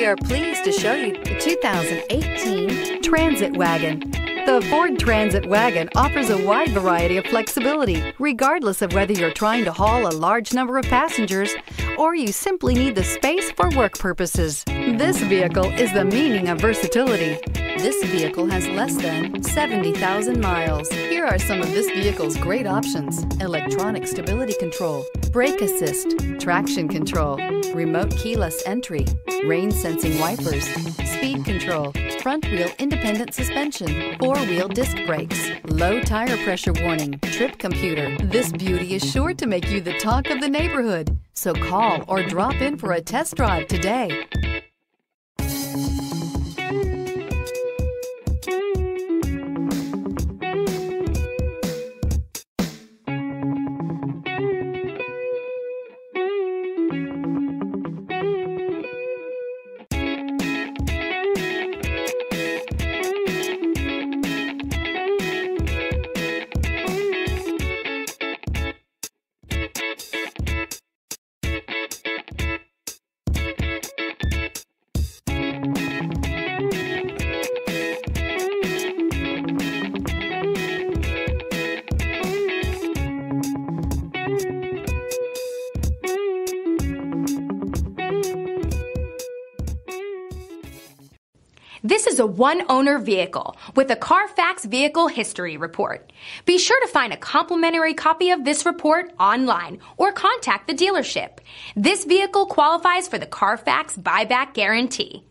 We are pleased to show you the 2018 Transit Wagon. The Ford Transit Wagon offers a wide variety of flexibility, regardless of whether you're trying to haul a large number of passengers or you simply need the space for work purposes. This vehicle is the meaning of versatility. This vehicle has less than 70,000 miles. Here are some of this vehicle's great options: electronic stability control, brake assist, traction control, remote keyless entry, rain sensing wipers, speed control, front wheel independent suspension, four-wheel disc brakes, low tire pressure warning, trip computer. This beauty is sure to make you the talk of the neighborhood. So call or drop in for a test drive today. This is a one-owner vehicle with a CARFAX Vehicle History Report. Be sure to find a complimentary copy of this report online or contact the dealership. This vehicle qualifies for the CARFAX Buyback Guarantee.